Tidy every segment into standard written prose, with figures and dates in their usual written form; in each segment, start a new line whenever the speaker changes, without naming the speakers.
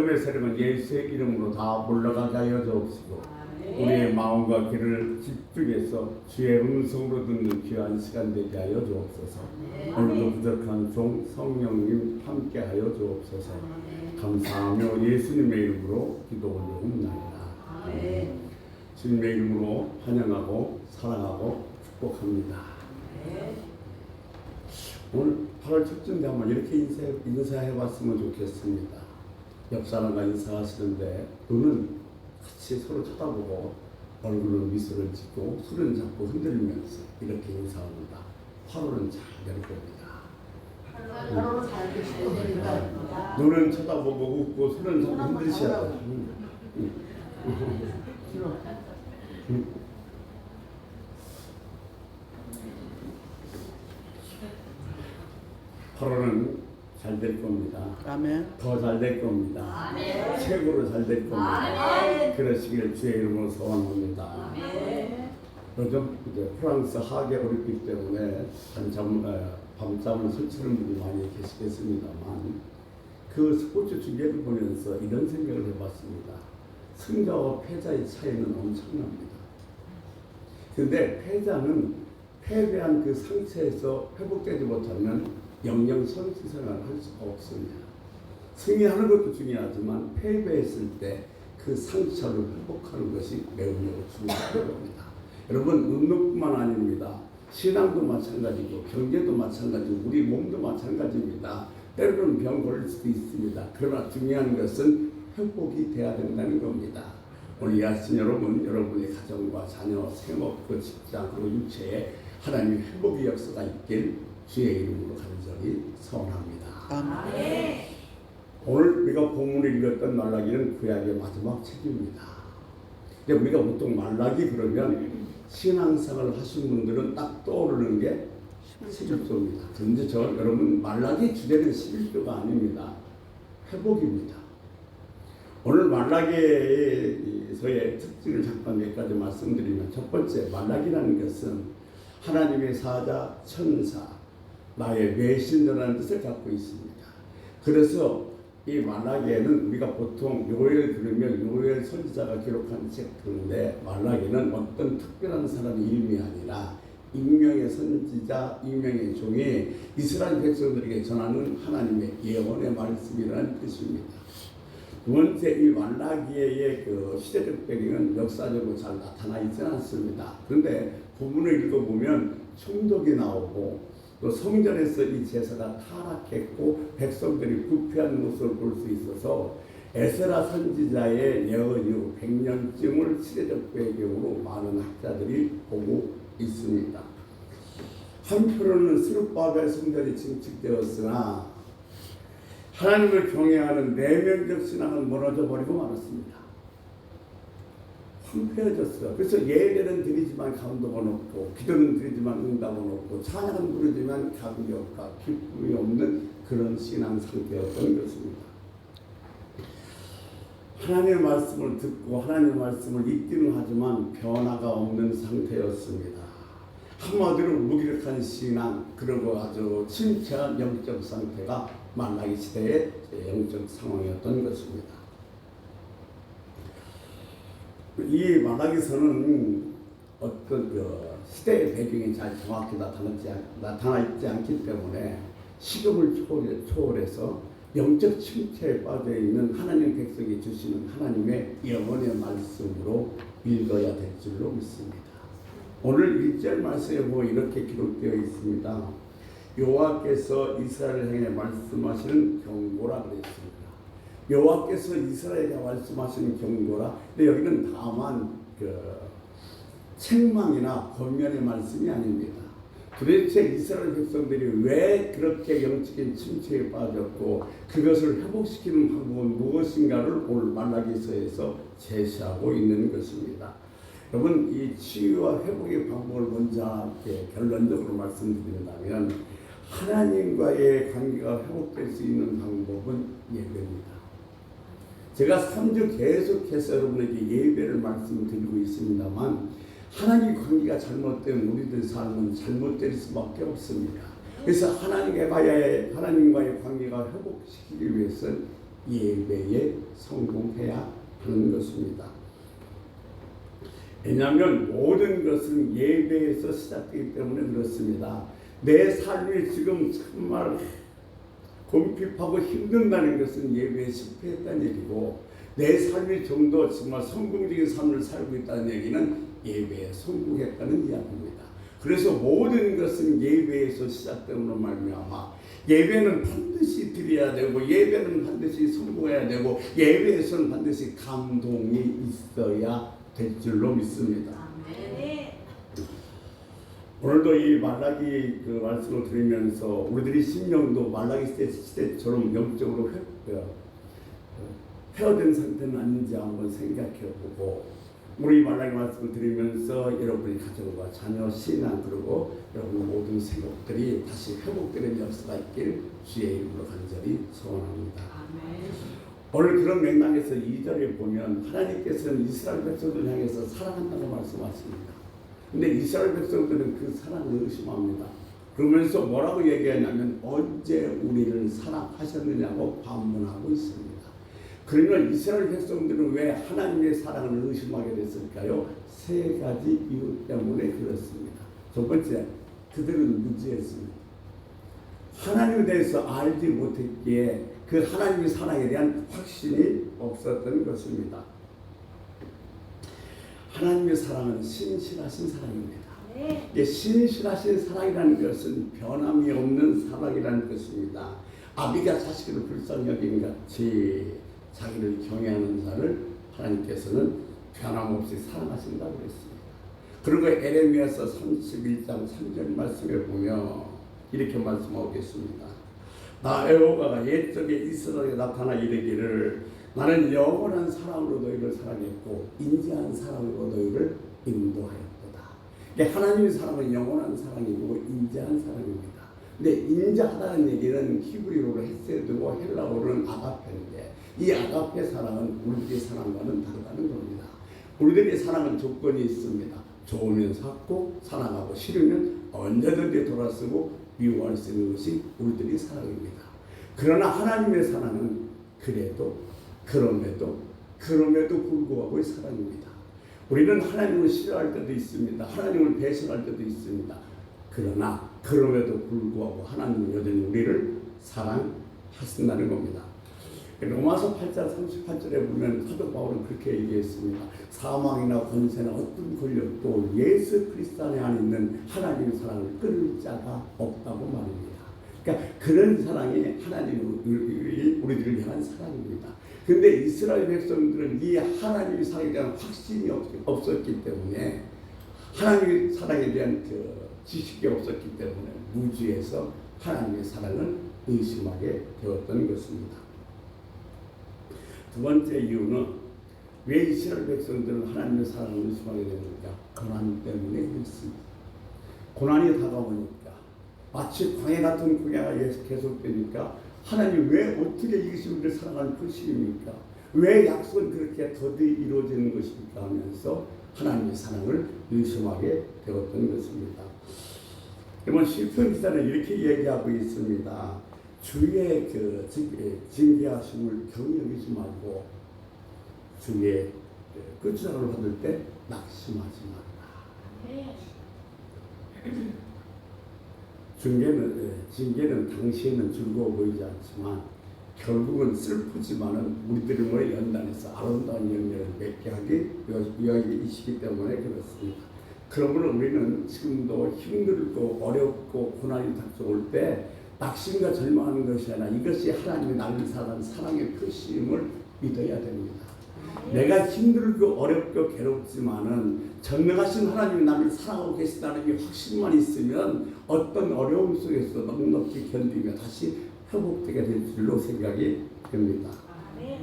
믿음의 세력은 예수의 이름으로 다 물러가게 하여 주옵시고 우리의 마음과 귀를 집중해서 주의 음성으로 듣는 귀한 시간 되게 하여 주옵소서. 오늘도 부족한 종 성령님 함께 하여 주옵소서. 감사하며 예수님의 이름으로 기도 올리옵나이다. 주님의 이름으로 환영하고 사랑하고 축복합니다. 오늘 8월 첫째인데 한번 이렇게 인사해봤으면 좋겠습니다. 옆 사람과 인사하시는데 눈은 같이 서로 쳐다보고 얼굴로 미소를 짓고 손은 잡고 흔들면서 이렇게 인사합니다. 8월은 잘 될 겁니다.
8월은 잘 되셔야 됩니다.
눈은 쳐다보고 웃고 손은 잡고 흔드셔야 돼요. 8월은 잘 될 겁니다.
아멘.
더 잘 될 겁니다.
아멘.
최고로 잘 될 겁니다.
아멘.
그러시길 주의 이름으로 소원합니다.
아멘.
요즘 이제 프랑스 하계 올림픽 때문에 밤잠을 설치는 분이 많이 계시겠습니다만 그 스포츠 중계를 보면서 이런 생각을 해봤습니다. 승자와 패자의 차이는 엄청납니다. 그런데 패자는 패배한 그 상처에서 회복되지 못하면 영영 선수생활을 할 수가 없습니다. 승리하는 것도 중요하지만 패배했을 때 그 상처를 회복하는 것이 매우 중요하다고 합니다. 여러분 운동뿐만 아닙니다. 신앙도 마찬가지고 경제도 마찬가지고 우리 몸도 마찬가지입니다. 때로는 병 걸릴 수도 있습니다. 그러나 중요한 것은 회복이 돼야 된다는 겁니다. 오늘 이 아침 여러분의 가정과 자녀, 생업, 그 직장, 그리고 육체에 하나님의 회복의 역사가 있길 주의 이름으로 간절히 소원합니다.
아멘.
오늘 우리가 본문을 읽었던 말라기는 구약의 마지막 책입니다. 근데 우리가 보통 말라기 그러면 신앙생활을 하신 분들은 딱 떠오르는 게 11조입니다. 그런데 여러분 말라기 주제는 11조가 아닙니다. 회복입니다. 오늘 말라기에서의 특징을 잠깐 몇 가지 말씀드리면 첫 번째 말라기라는 것은 하나님의 사자, 천사, 나의 메신저라는 뜻을 갖고 있습니다. 그래서 이 말라기에는 우리가 보통 요엘 들으면 요엘 선지자가 기록한 책인데 말라기는 어떤 특별한 사람의 이름이 아니라 익명의 선지자, 익명의 종이 이스라엘 백성들에게 전하는 하나님의 예언의 말씀이라는 뜻입니다. 두 번째 이 말라기의 그 시대적 배경은 역사적으로 잘 나타나 있지는 않습니다. 그런데 본문을 읽어보면 총독이 나오고 또 성전에서 이 제사가 타락했고 백성들이 부패한 모습을 볼 수 있어서 에스라 선지자의 예언 이후 100년쯤을 시대적 배경으로 많은 학자들이 보고 있습니다. 한편으로는 스룹바벨 성전이 증축되었으나 하나님을 경외하는 내면적 신앙은 무너져 버리고 말았습니다. 황폐해졌어요. 그래서 예배는 드리지만 감동은 없고 기도는 드리지만 응답은 없고 찬양은 부르지만 감격과 기쁨이 없는 그런 신앙 상태였던 것입니다. 하나님의 말씀을 듣고 하나님의 말씀을 읽기는 하지만 변화가 없는 상태였습니다. 한마디로 무기력한 신앙, 그리고 아주 침체한 영적 상태가 말라기 시대의 영적 상황이었던 것입니다. 이 말라기서는 어떤 시대의 배경이 잘 정확히 나타나 있지 않기 때문에 시금을 초월해서 영적 침체에 빠져 있는 하나님 백성이 주시는 하나님의 영원의 말씀으로 읽어야 될 줄로 믿습니다. 오늘 1절 말씀에 보면 이렇게 기록되어 있습니다. 여호와께서 이스라엘을 향해 말씀하시는 경고라 그랬습니다. 여호와께서 이스라엘에게 말씀하시는 경고라. 근데 여기는 다만 책망이나 권면의 말씀이 아닙니다. 도대체 이스라엘 백성들이 왜 그렇게 영적인 침체에 빠졌고 그것을 회복시키는 방법은 무엇인가를 오늘 말라기서에서 제시하고 있는 것입니다. 여러분 이 치유와 회복의 방법을 먼저 결론적으로 말씀드린다면 하나님과의 관계가 회복될 수 있는 방법은 예배입니다. 제가 3주 계속해서 여러분에게 예배를 말씀드리고 있습니다만 하나님 관계가 잘못된 우리들 삶은 잘못될 수밖에 없습니다. 그래서 하나님과의 관계가 회복시키기 위해서는 예배의 성공해야 하는 것입니다. 왜냐하면 모든 것은 예배에서 시작되기 때문에 그렇습니다. 내 삶이 지금 정말 곰핍하고 힘든다는 것은 예배에 실패했다는 얘기고, 내 삶이 좀 더 정말 성공적인 삶을 살고 있다는 얘기는 예배에 성공했다는 이야기입니다. 그래서 모든 것은 예배에서 시작됨으로 말미암아 예배는 반드시 드려야 되고, 예배는 반드시 성공해야 되고, 예배에서는 반드시 감동이 있어야 될 줄로 믿습니다.
아멘.
오늘도 이 말라기 그 말씀을 들으면서 우리들이 심령도 말라기 시대처럼 영적으로 회어된 상태는 아닌지 한번 생각해보고, 우리 말라기 말씀을 들으면서 여러분의 가정과 자녀, 신앙, 그리고 여러분의 모든 생각들이 다시 회복되는 역사가 있길 주의 이름으로 간절히 소원합니다.
아멘.
오늘 그런 맥락에서 2절에 보면 하나님께서는 이스라엘 백성들을 향해서 사랑한다고 말씀하십니다. 근데 이스라엘 백성들은 그 사랑을 의심합니다. 그러면서 뭐라고 얘기하냐면 언제 우리를 사랑하셨느냐고 반문하고 있습니다. 그러면 이스라엘 백성들은 왜 하나님의 사랑을 의심하게 됐을까요? 세 가지 이유 때문에 그렇습니다. 첫 번째, 그들은 무지했습니다. 하나님에 대해서 알지 못했기에 그 하나님의 사랑에 대한 확신이 없었던 것입니다. 하나님의 사랑은 신실하신 사랑입니다.
네.
신실하신 사랑이라는 것은 변함이 없는 사랑이라는 것입니다. 아비가 자식을 불쌍히 여긴 같이 자기를 경외하는 자를 하나님께서는 변함없이 사랑하신다고 그랬습니다. 그리고 에레미야서 31장 3절 말씀에 보면 이렇게 말씀하고 계십니다. 나 여호와가 옛적에 이스라엘에 나타나 이르기를 나는 영원한 사랑으로 너희를 사랑했고 인자한 사랑으로 너희를 인도하였도다. 하나님의 사랑은 영원한 사랑이고 인자한 사랑입니다. 근데 인자하다는 얘기는 히브리어로 헤세드고 헬라어로는 아가페인데, 이 아가페 사랑은 우리들의 사랑과는 다르다는 겁니다. 우리들의 사랑은 조건이 있습니다. 좋으면 찾고, 사랑하고, 싫으면 언제든지 돌아서고 미워할 수 있는 것이 우리들의 사랑입니다. 그러나 하나님의 사랑은 그럼에도 불구하고의 사랑입니다. 우리는 하나님을 싫어할 때도 있습니다. 하나님을 배신할 때도 있습니다. 그러나 그럼에도 불구하고 하나님은 여전히 우리를 사랑하신다는 겁니다. 로마서 8장 38절에 보면 사도 바울은 그렇게 얘기했습니다. 사망이나 권세나 어떤 권력도 예수 그리스도 안에 있는 하나님의 사랑을 끊을 자가 없다고 말입니다. 그러니까 그런 사랑이 하나님이 우리들을 향한 사랑입니다. 그런데 이스라엘 백성들은 이 하나님의 사랑에 대한 확신이 없었기 때문에, 하나님의 사랑에 대한 지식이 없었기 때문에 무지에서 하나님의 사랑을 의심하게 되었던 것입니다. 두 번째 이유는 왜 이스라엘 백성들은 하나님의 사랑을 의심하게 되는가? 고난 때문에 그렇습니다. 고난이 다가오니까, 마치 광야 같은 광야가 계속되니까 하나님 왜 어떻게 이것이 우리를 사랑하는 것입니까? 왜 약속은 그렇게 더디 이루어지는 것입니까? 하면서 하나님의 사랑을 의심하게 되었던 것입니다. 그러면 시편 기자는 이렇게 얘기하고 있습니다. 주의 징계하심을 경히 여기지 말고 주의 끝장을 받을 때 낙심하지 말라. 징계는 당시에는 즐거워 보이지 않지만 결국은 슬프지만은 우리들을 연단해서 아름다운 영예를 맺게 하기 위하시기 때문에 그렇습니다. 그러므로 우리는 지금도 힘들고 어렵고 고난이 닥쳐올 때 낙심과 절망하는 것이 아니라 이것이 하나님의 나를 사랑하는 사랑의 표시임을 믿어야 됩니다. 내가 힘들고 어렵고 괴롭지만은 전능하신 하나님이 나를 사랑하고 계시다는 이 확신만 있으면 어떤 어려움 속에서 넉넉히 견디며 다시 회복되게 될 줄로 생각이 됩니다.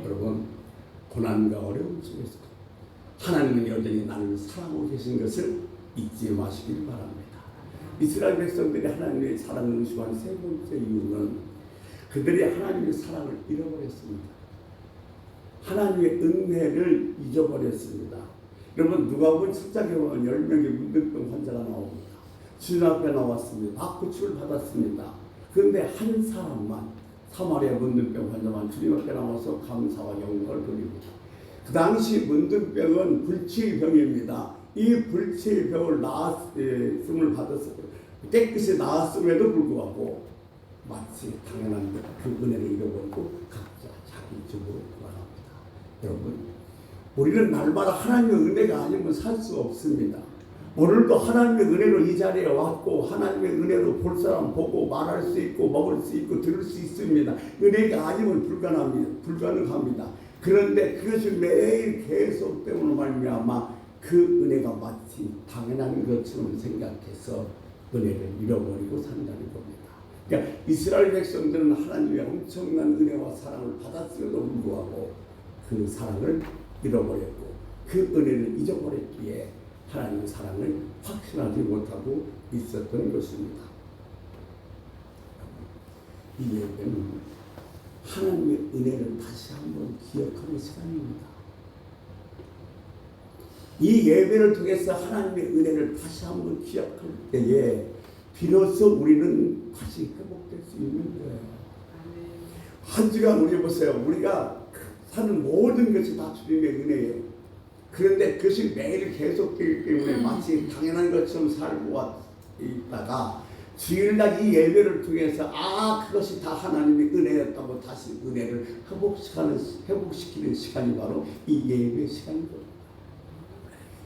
여러분, 고난과 어려움 속에서 하나님은 여전히 나를 사랑하고 계신 것을 잊지 마시길 바랍니다. 이스라엘 백성들이 하나님의 사랑을 의심한 세 번째 이유는 그들이 하나님의 사랑을 잃어버렸습니다. 하나님의 은혜를 잊어버렸습니다. 여러분, 누가복음 7장에 보면 10명의 문둥병 환자가 나옵니다. 주님 앞에 나왔습니다. 맞고침을 받았습니다. 그런데 한 사람만, 사마리아 문둥병 환자만 주님 앞에 나와서 감사와 영광을 돌리고 당시 문둥병은 불치의 병입니다. 이 불치의 병을 나았음을 받아서 깨끗이 나았음에도 불구하고 마치 당연한 그 은혜를 잃어버리고 각자 자기 집으로 돌아갑니다. 여러분, 우리는 날마다 하나님의 은혜가 아니면 살 수 없습니다. 오늘도 하나님의 은혜로 이 자리에 왔고 하나님의 은혜로 볼 사람 보고 말할 수 있고 먹을 수 있고 들을 수 있습니다. 은혜가 아니면 불가능합니다. 그런데 그것이 매일 계속됨으로 말미암아 그 은혜가 마치 당연한 것처럼 생각해서 은혜를 잃어버리고 산다는 겁니다. 그러니까 이스라엘 백성들은 하나님의 엄청난 은혜와 사랑을 받았음에도 불구하고 그 사랑을 잃어버렸고 그 은혜를 잊어버렸기에 하나님의 사랑을 확신하지 못하고 있었던 것입니다. 이 예배는 하나님의 은혜를 다시 한번 기억하는 시간입니다. 이 예배를 통해서 하나님의 은혜를 다시 한번 기억할 때에 비로소 우리는 다시 회복될 수 있는 거예요. 한 주간 우리 보세요. 우리가 사는 모든 것이 다 주님의 은혜예요. 그런데 그것이 매일 계속되기 때문에 마치 당연한 것처럼 살고 있다가 주일날 이 예배를 통해서 그것이 다 하나님의 은혜였다고 다시 은혜를 회복시키는 시간이 바로 이 예배 시간입니다.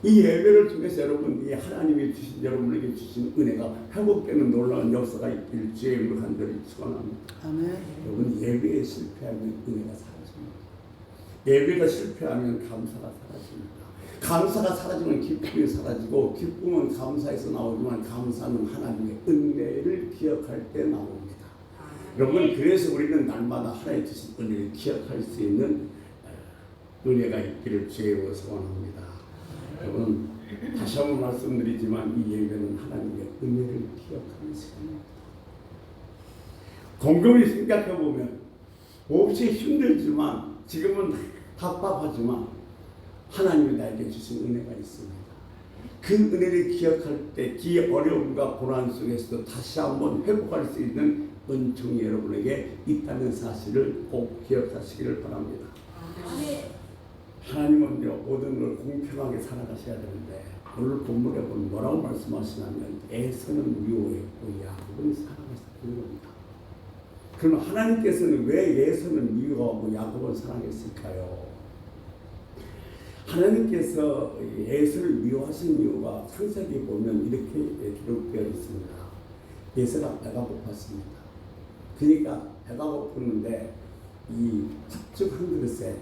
이 예배를 통해서 여러분, 이 하나님이 주신 여러분에게 주신 은혜가 회복되는 놀라운 역사가 있기를 주의 이름으로 간절히 축원합니다.
아멘.
여러분, 예배에 실패하면 은혜가 사라집니다. 예배가 실패하면 감사가 사라집니다. 감사가 사라지면 기쁨이 사라지고 기쁨은 감사에서 나오지만 감사는 하나님의 은혜를 기억할 때 나옵니다. 여러분, 그래서 우리는 날마다 하나님 주신 은혜를 기억할 수 있는 은혜가 있기를 주의 이름으로 소원합니다. 여러분, 다시 한번 말씀드리지만 이 예배는 하나님의 은혜를 기억하는 시간입니다. 곰곰이 생각해 보면 몹시 힘들지만 지금은 답답하지만 하나님이 나에게 주신 은혜가 있습니다. 그 은혜를 기억할 때 그 어려움과 고난 속에서도 다시 한번 회복할 수 있는 은총이 여러분에게 있다는 사실을 꼭 기억하시기를 바랍니다. 하나님은요, 모든 걸 공평하게 살아가셔야 되는데 오늘 본문에 보면 뭐라고 말씀하시냐면 에서는 미워했고 야곱은 사랑했다는 겁니다. 그러면 하나님께서는 왜 에서는 미워하고 야곱은 사랑했을까요? 하나님께서 에서를 미워하신 이유가 창세기에 보면 이렇게 기록되어 있습니다. 에서가 배가 고팠습니다. 그러니까 배가 고팠는데 이 팥죽 한 그릇에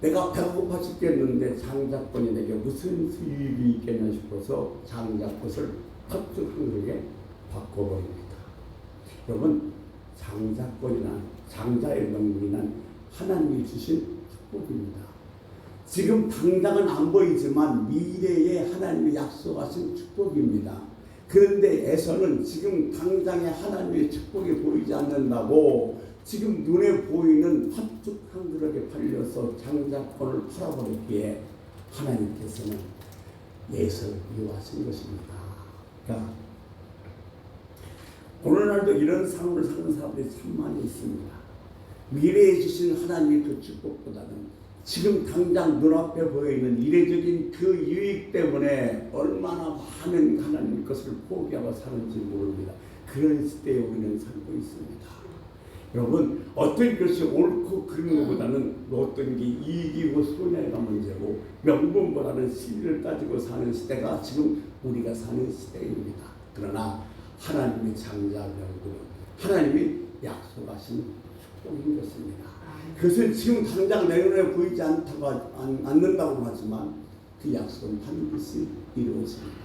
내가 배가 고파 죽겠는데 장자권이 내게 무슨 수익이 있겠냐 싶어서 장자꽃을 팥죽 한 그릇에 바꿔버립니다. 여러분, 장자권이란 장자의 명분이란 하나님이 주신 축복입니다. 지금 당장은 안 보이지만 미래에 하나님이 약속하신 축복입니다. 그런데 에서는 지금 당장에 하나님의 축복이 보이지 않는다고 지금 눈에 보이는 팥죽 한 그릇에 팔려서 장자권을 팔아버렸기에 하나님께서는 에서를 미워하신 것입니다. 그러니까 오늘날도 이런 삶을 사는 사람들이 참 많이 있습니다. 미래에 주신 하나님의 그 축복보다는 지금 당장 눈앞에 보이는 이례적인 그 유익 때문에 얼마나 많은 하나님 것을 포기하고 사는지 모릅니다. 그런 시대에 우리는 살고 있습니다. 여러분, 어떤 것이 옳고 그런 것보다는 어떤 게 이익이고 손해가 문제고 명분보다는 실리를 따지고 사는 시대가 지금 우리가 사는 시대입니다. 그러나 하나님의 창자 명분은 하나님이 약속하신 축복인 것입니다. 그것은 지금 당장 내 눈에 보이지 않는다고 하지만 그 약속은 반드시 이루어집니다.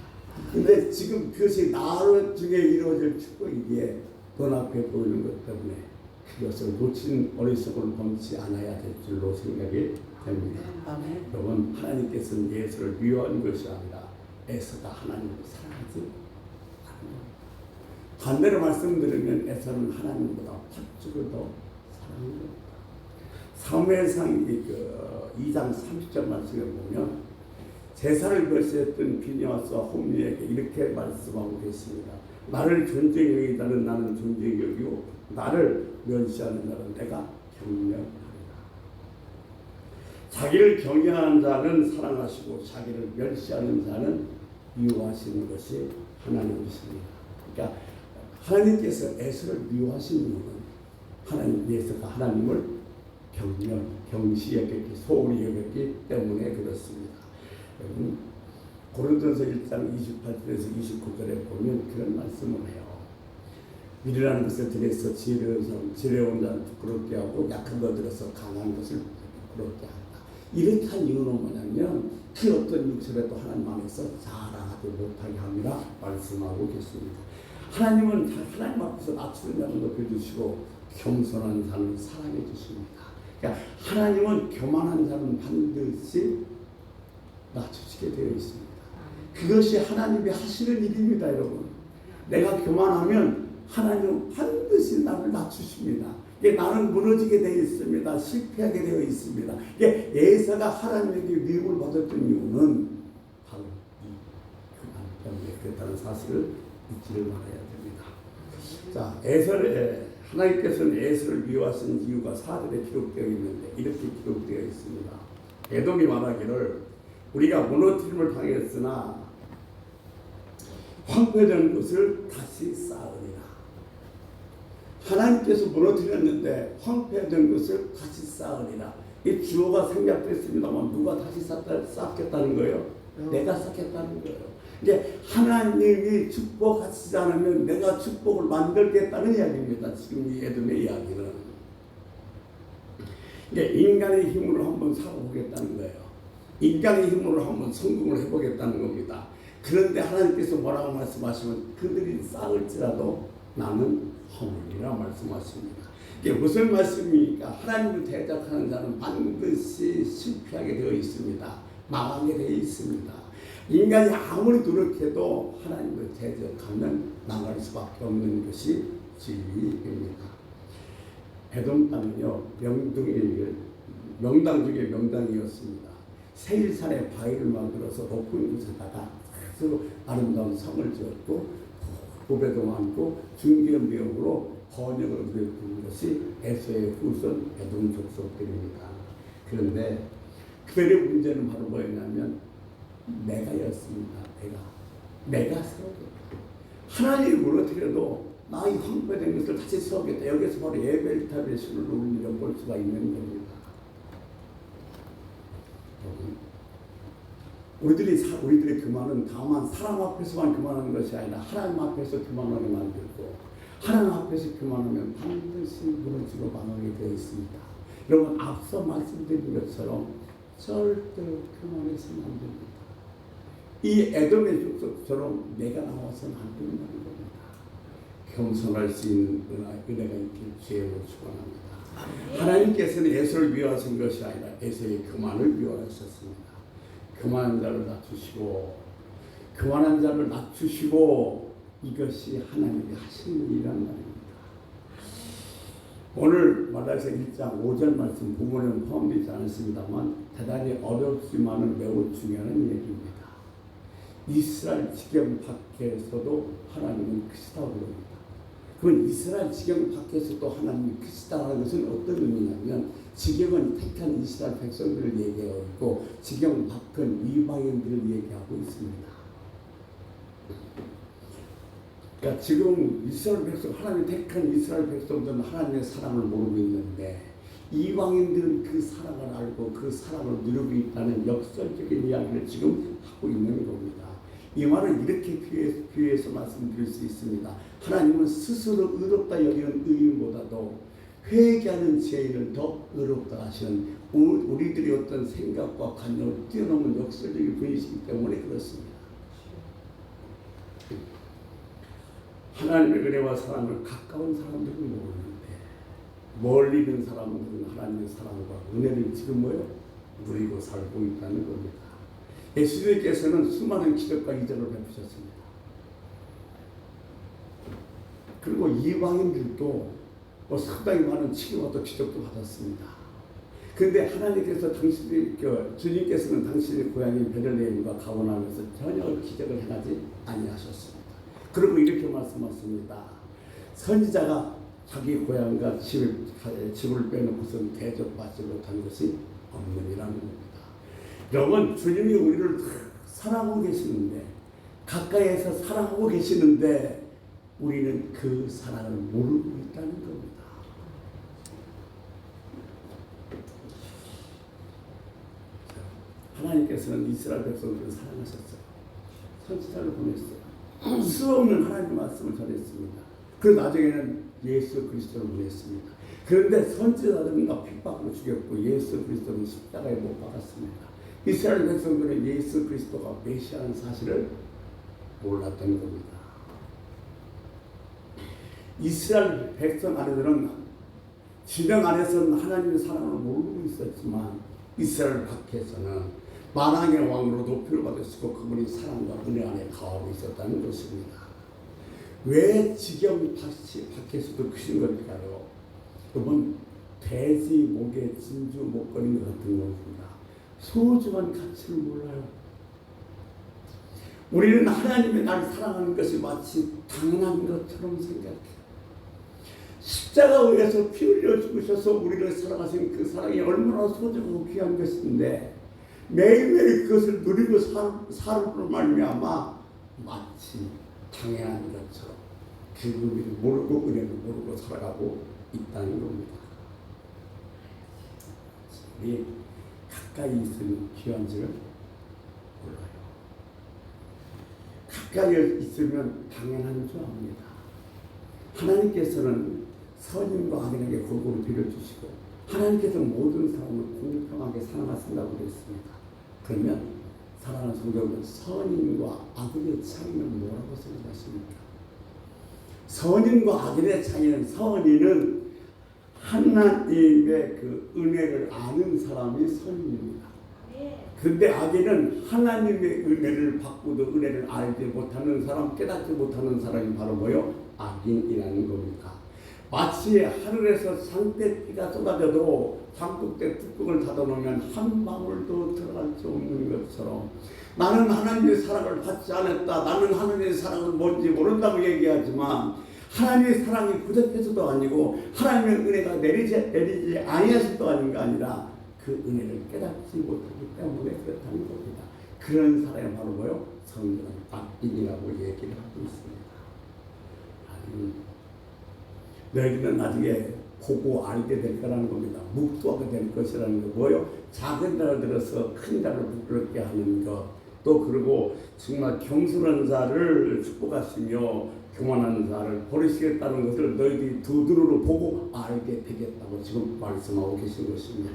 근데 지금 그것이 나중에 이루어질 축복이기에 눈앞에 보이는 것 때문에 그것을 놓친 어리석음을 범치 않아야 될 줄로 생각이 됩니다.
아멘.
여러분, 하나님께서는 에서를 미워하는 것이 아니라 에서가 하나님을 사랑하지 않습니다. 반대로 말씀드리면 에서는 하나님보다 팥죽을 더 사랑합니다. 사무엘상 2장 30절 말씀에 보면 제사를 벌시했던 비냐스와 홈리에게 이렇게 말씀하고 계십니다. 나를 존중히 여기다는 나는 존중히 여기고 나를 멸시하는 자는 내가 경멸하리라. 자기를 경외하는 자는 사랑하시고 자기를 멸시하는 자는 미워하시는 것이 하나님이십니다. 그러니까 하나님께서 에서를 미워하신 이유는 예수가 하나님을 경시 여겼기, 소홀히 여겼기 때문에 그렇습니다. 여러분 고린도전서 1장 28절에서 29절에 보면 그런 말씀을 해요. 미련한 것을 들여서 지혜로운 자는 부끄럽게 하고 약한 것 들어서 강한 것을 부끄럽게 한다. 이렇게 한 이유는 뭐냐면 그 어떤 육체라도 하나님 안에서 자랑하지 못하게 함이라 말씀하고 계십니다. 하나님은 하나님 앞에서 낮추는 자는 높여주시고 겸손한 자는 사랑해 주십니다. 그러니까 하나님은 교만한 자는 반드시 낮추시게 되어 있습니다. 그것이 하나님이 하시는 일입니다, 여러분. 내가 교만하면 하나님은 반드시 나를 낮추십니다. 나는 무너지게 되어 있습니다. 실패하게 되어 있습니다. 예사가 하나님에게 미움을 받았던 이유는 바로 이 교만 때문에 그렇다는 사실을 잊지를 말아야 됩니다. 자, 하나님께서는 에서를 미워하시는 이유가 4절에 기록되어 있는데 이렇게 기록되어 있습니다. 에돔이 말하기를 우리가 무너뜨림을 당했으나 황폐된 것을 다시 쌓으리라. 하나님께서 무너뜨렸는데 황폐된 것을 다시 쌓으리라. 이 주어가 생략됐습니다만 누가 다시 쌓겠다는 거예요? 내가 쌓겠다는 거예요. 이제 하나님이 축복하시지 않으면 내가 축복을 만들겠다는 이야기입니다. 지금 이 에돔의 이야기는 이제 인간의 힘으로 한번 살아보겠다는 거예요. 인간의 힘으로 한번 성공을 해보겠다는 겁니다. 그런데 하나님께서 뭐라고 말씀하시면 그들이 쌓을지라도 나는 허물이라 말씀하십니다. 이게 무슨 말씀입니까? 하나님을 대적하는 자는 반드시 실패하게 되어 있습니다. 망하게 되어 있습니다. 인간이 아무리 노력해도 하나님을 대적하면 망할 수밖에 없는 것이 진리입니다. 에돔 땅은요 명당 중에 명당이었습니다. 세일산에 바위를 만들어서 높은 곳에다가 아주 아름다운 성을 지었고 고배도 많고 중견비용으로 번영을 누렸던 것이 에서의 후손 에돔 족속들입니다. 그런데 그들의 문제는 바로 뭐였냐면 내가였습니다. 내가 세우겠다. 하나님이 무너뜨려도 나의 황폐된 것을 다시 세우겠다. 여기서 바로 에벨탑의 신을 우리가 볼 수가 있는 겁니다. 우리들의 교만은 다만 사람 앞에서만 교만하는 것이 아니라 하나님 앞에서 교만하게 만들고 하나님 앞에서 교만하면 반드시 무너지고 망하게 되어 있습니다. 여러분 앞서 말씀드린 것처럼 절대로 교만해서는 안 됩니다. 이 에돔의 족속처럼 내가 나와서는 안 된다는 겁니다. 겸손할 수 있는 은혜가 있길 주의로 축원합니다. 하나님께서는 에서를 미워하신 것이 아니라 에서의 교만을 미워하셨습니다. 교만한 자를 낮추시고 이것이 하나님이 하시는 일이란 말입니다. 오늘 말라기서 1장 5절 말씀 부분에는 포함되지 않습니다만 대단히 어렵지만은 매우 중요한 얘기입니다. 이스라엘 지경 밖에서도 하나님은 크시다고 합니다. 그건 이스라엘 지경 밖에서도 하나님이 크시다는 것은 어떤 의미냐면 지경은 택한 이스라엘 백성들을 얘기하고 있고 지경 밖은 이방인들을 얘기하고 있습니다. 그러니까 지금 이스라엘 백성, 하나님이 택한 이스라엘 백성들은 하나님의 사랑을 모르고 있는데 이방인들은 그 사랑을 알고 그 사랑을 누리고 있다는 역설적인 이야기를 지금 하고 있는 겁니다. 이 말을 이렇게 비유해서 말씀드릴 수 있습니다. 하나님은 스스로 의롭다 여기는 의인보다도 회개하는 죄인을 더 의롭다 하시는 우리들의 어떤 생각과 관념을 뛰어넘은 역설적인 분이시기 때문에 그렇습니다. 하나님의 은혜와 사랑을 가까운 사람들은 모르는데 멀리 있는 사람들은 하나님의 사랑과 은혜를 지금 누리고 살고 있다는 겁니다. 예수님께서는 수많은 기적과 이적을 베푸셨습니다. 그리고 이방인들도 상당히 많은 치료와 또 기적도 받았습니다. 그런데 하나님께서 주님께서는 당신의 고향인 베들레헴과 가버나움에서 전혀 기적을 행하지 아니하셨습니다. 그리고 이렇게 말씀하십니다. 선지자가 자기 고향과 집을 빼놓고선 대접받지 못한 것이 없느니라는 겁니다. 여러분, 주님이 우리를 사랑하고 계시는데, 가까이에서 사랑하고 계시는데 우리는 그 사랑을 모르고 있다는 겁니다. 하나님께서는 이스라엘 백성들을 사랑하셨어요. 선지자를 보냈어요. 수없는 하나님 말씀을 전했습니다. 그리고 나중에는 예수 그리스도를 보냈습니다. 그런데 선지자들은 다 핍박으로 죽였고 예수 그리스도는 십자가에 못 박았습니다. 이스라엘 백성들은 예수 그리스도가 메시아라는 사실을 몰랐던 겁니다. 이스라엘 백성 안에들은 진영 안에서는 하나님의 사랑을 모르고 있었지만 이스라엘 밖에서는 만왕의 왕으로 높이를 받으시고 그분이 사랑과 은혜 안에 가하고 있었다는 것입니다. 왜 지경 밖에서도 크신 걸까요? 여러분, 돼지 목에 진주 목걸이 같은 겁니다. 소중한 가치를 몰라요. 우리는 하나님의 날 사랑하는 것이 마치 당연한 것처럼 생각해요. 십자가에서 피 흘려 죽으셔서 우리를 사랑하신 그 사랑이 얼마나 소중하고 귀한 것인데 매일매일 그것을 누리고 살으로 말미암아 마치 당연한 것처럼 기쁨을 모르고 은혜를 모르고 살아가고 있다는 겁니다. 우리 가까이 있으면 귀한 줄을 몰라요. 가까이 있으면 당연한 줄 압니다. 하나님께서는 선인과 악인에게 골고루 빌어주시고 하나님께서 모든 사람을 공평하게 사랑하신다고 그랬습니다. 그러면 사랑하는 성도는 선인과 악인의 차이는 뭐라고 생각하십니까? 선인과 악인의 차이는 선인은 하나님의 그 은혜를 아는 사람이 선인입니다. 그런데 악인은 하나님의 은혜를 받고도 은혜를 알지 못하는 사람, 깨닫지 못하는 사람이 바로 뭐요? 악인이라는 겁니다. 마치 하늘에서 산대비가 쏟아져도 장독대 뚜껑을 닫아놓으면 한 방울도 들어갈 수 없는 것처럼 나는 하나님의 사랑을 받지 않았다, 나는 하나님의 사랑은 뭔지 모른다고 얘기하지만 하나님의 사랑이 부족해서도 아니고 하나님의 은혜가 내리지 아니하셔도 아닌 게 아니라 그 은혜를 깨닫지 못하기 때문에 그렇다는 겁니다. 그런 사람이 바로 뭐요? 성경은 악인이라고 얘기를 하고 있습니다. 아니, 너희는 나중에 보고 알게 될 거라는 겁니다. 묵도하게 될 것이라는 거 뭐요? 작은 자를 들어서 큰 자를 부끄럽게 하는 것. 또 그리고 정말 겸손한 자를 축복하시며 교만한 자를 버리시겠다는 것을 너희들이 두 눈으로 보고 알게 되겠다고 지금 말씀하고 계신 것입니다.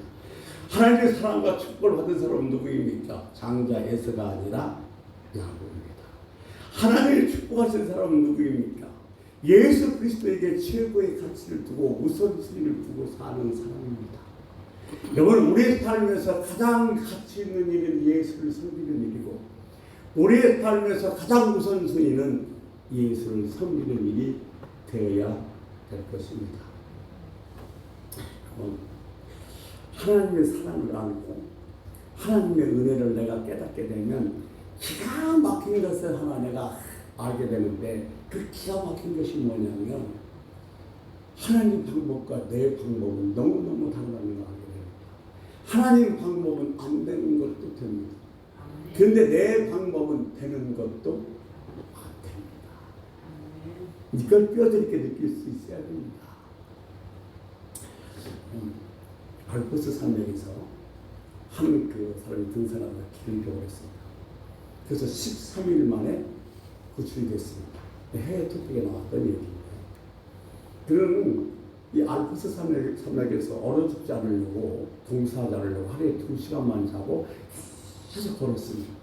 하나님의 사랑과 축복을 받은 사람은 누구입니까? 장자 에서가 아니라 야곱입니다. 하나님의 축복하신 사람은 누구입니까? 예수 그리스도에게 최고의 가치를 두고 우선순위를 두고 사는 사람입니다. 여러분, 우리의 삶에서 가장 가치 있는 일은 예수를 섬기는 일이고 우리의 삶에서 가장 우선순위는 예수를 섬기는 일이 되어야 될 것입니다. 하나님의 사랑을 알고 하나님의 은혜를 내가 깨닫게 되면 기가 막힌 것을 하나 내가 알게 되는데 그 기가 막힌 것이 뭐냐면 하나님 방법과 내 방법은 너무너무 다르다는 걸 알게 됩니다. 하나님 방법은 안 되는 것도 됩니다. 그런데 내 방법은 되는 것도 안 됩니다. 이걸 뼈저리게 느낄 수 있어야 됩니다. 알프스 산맥에서 한 그 사람이 등산하다 길을 잃어버렸습니다. 그래서 13일 만에 구출이 됐습니다. 해외 토픽에 나왔던 얘기입니다. 그는 이 알프스 산맥에서 얼어 죽지 않으려고 동사하지 않으려고 하루에 2시간만 자고 계속 걸었습니다.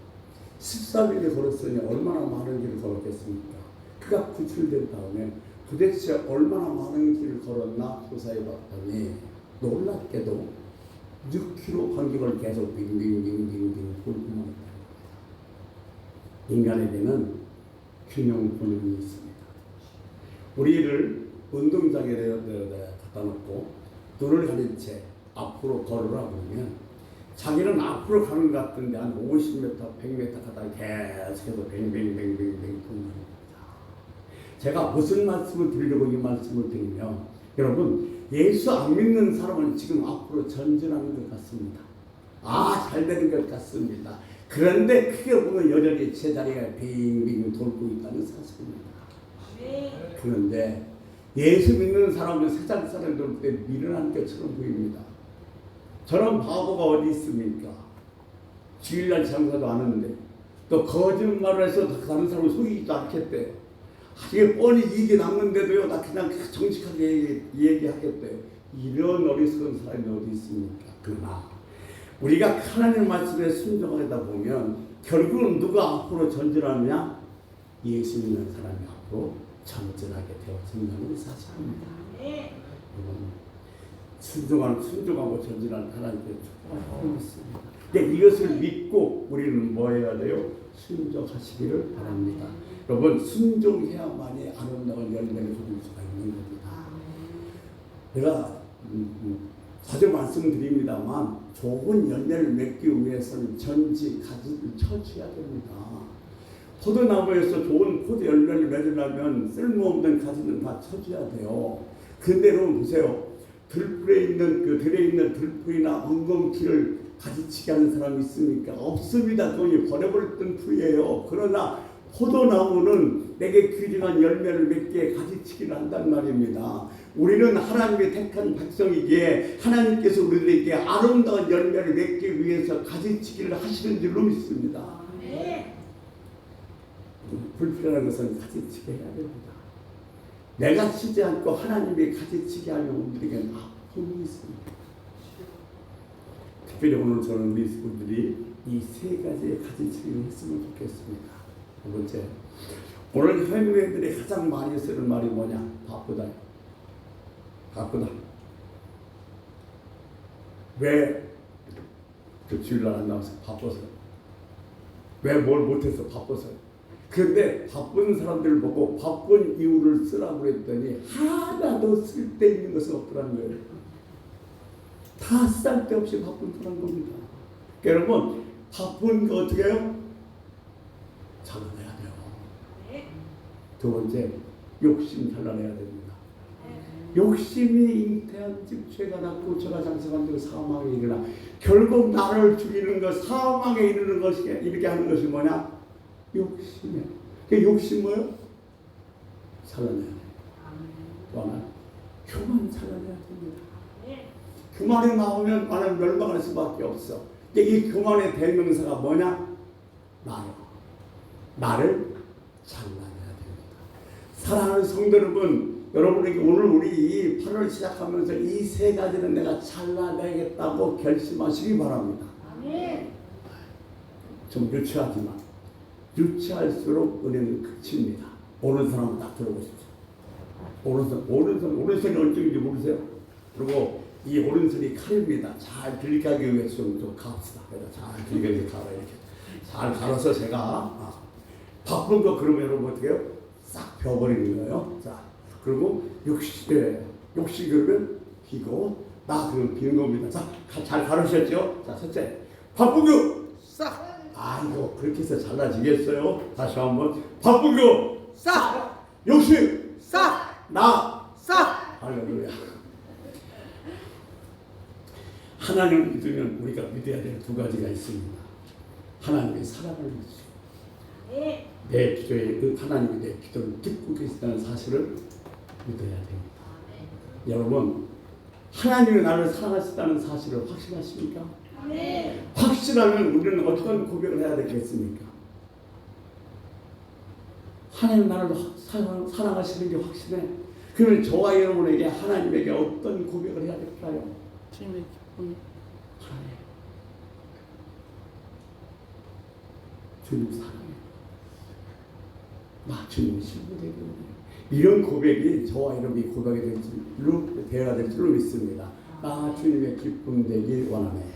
13일에 걸었으니 얼마나 많은 길을 걸었겠습니까? 그가 구출된 다음에 도대체 얼마나 많은 길을 걸었나 조사해 봤더니 놀랍게도 6km 간격을 계속 빙빙빙빙빙 돌고만 있다. 인간에게는 균형 본능이 있습니다. 우리를 운동장에 갖다 놓고 눈을 가린 채 앞으로 걸으라 그러면 자기는 앞으로 가는 것 같은데 한 50m, 100m 가다가 계속해서 뱅뱅뱅뱅뱅 돕니다. 제가 무슨 말씀을 드리려고 이 말씀을 드리며 여러분, 예수 안 믿는 사람은 지금 앞으로 전진하는 것 같습니다. 잘 되는 것 같습니다. 그런데 크게 보면 여전히 제자리가 빙빙 돌고 있다는 사실입니다. 그런데 예수 믿는 사람은 세상 사람들 볼 때 미련한 것처럼 보입니다. 저런 바보가 어디 있습니까? 주일날 장사도 안 하는데 또 거짓말을 해서 다른 사람을 속이지도 않겠대요. 이게 뻔히 이익이 남는데도요, 나 그냥 정직하게 얘기하겠대요. 이런 어리석은 사람이 어디 있습니까? 그러나 우리가 하나님 말씀에 순종하다 보면 결국은 누가 앞으로 전진하느냐? 예수 믿는 사람이 앞으로 전진하게 되어진다는 사실입니다. 순종하고 전진하는 하나님께 축복하고 있습니다. 이것을 믿고 우리는 뭐 해야 돼요? 순종하시기를 바랍니다. 여러분, 순종해야만이 아름다운 열매를 거둘 수가 있는 겁니다. 제가 자주 말씀드립니다만 좋은 열매를 맺기 위해서는 전지 가지를 쳐줘야 됩니다. 포도나무에서 좋은 포도 열매를 맺으려면 쓸모없는 가지는 다 쳐줘야 돼요. 근데 여러분 보세요. 들에 있는 들풀이나 엉겅퀴를 가지치게 하는 사람이 있습니까? 없습니다. 그건 버려버렸던 풀이에요. 그러나 포도나무는 내게 귀중한 열매를 맺게 가지치기를 한단 말입니다. 우리는 하나님의 택한 백성이기에 하나님께서 우리들에게 아름다운 열매를 맺기 위해서 가지치기를 하시는 줄로 믿습니다. 불필요한 것은 가지치게 해야 됩니다. 내가 치지 않고 하나님이 가지치게 하면 우리에게는 아픔이 있습니다. 특별히 오늘 저는 우리 친구들이 이 세 가지의 가지치기를 했으면 좋겠습니다. 두 번째, 오늘 현대인들이 가장 많이 쓰는 말이 뭐냐? 바쁘다. 바쁘다. 왜 그 주일날 안 나와서 바빠서? 왜 뭘 못해서 바빠서? 그런데 바쁜 사람들을 보고 바쁜 이유를 쓰라고 그랬더니 하나도 쓸데있는 것은 없더라는 거예요. 다 쓸데없이 바쁜 사람 겁니다. 여러분, 바쁜 거 어떻게 해요? 잘라내야 돼요. 두 번째, 욕심 잘라내야 됩니다. 욕심이 잉태한 즉 죄가 났고 죄가 장성한 즉 사망에 이르나. 결국 나를 죽이는 것, 사망에 이르는 것이 이렇게 하는 것이 뭐냐? 욕심이에요. 그 욕심 뭐예요? 잘라내야 돼요. 또 하나, 교만 잘라내야 됩니다. 교만이 나오면 나는 멸망할 수밖에 없어. 이 교만의 대명사가 뭐냐? 나요. 나를 잘라내야 됩니다. 사랑하는 성도 여러분에게 오늘 우리 8월 시작하면서 이 세 가지는 내가 잘라내겠다고 결심하시기 바랍니다. 좀 유치하지만 유치할수록 은혜는 그칩니다. 오는 사람은 딱 들어보십시오. 오른손이 언제인지 모르세요? 그리고 이 오른손이 칼입니다. 잘 들리게 하기 위해서 좀 갑시다. 잘 들리게 가라 이렇게. 잘 갈아서 제가 바쁜 거 그러면 여러분 어떻게 해요? 싹 펴버리는 거예요. 자, 그리고 욕심 그러면 비고 나 그러면 비는 겁니다. 자, 잘 가르쳤죠? 자, 첫째, 바쁜 거 싹. 이거 그렇게 해서 잘라지겠어요? 다시 한번, 바쁜 거 싹. 욕심 싹. 나 싹. 할렐루야. 하나님을 믿으면 우리가 믿어야 될 두 가지가 있습니다. 하나님의 사랑을 믿으시고 내 기도에 하나님이 내 기도를 듣고 계시다는 사실을 믿어야 됩니다. 여러분, 하나님이 나를 사랑하시다는 사실을 확신하십니까? 확실하면 우리는 어떤 고백을 해야 되겠습니까? 하나님 나를 사랑하시는 게 확신해. 그러면 저와 여러분에게 하나님에게 어떤 고백을 해야 될까요?
주님의 기쁨.
주님 사랑해. 나 주님 신부되게 이런 고백이 저와 여러분이 고백이 되어야 될 줄로 믿습니다. 나 주님의 기쁨 되길 원하네.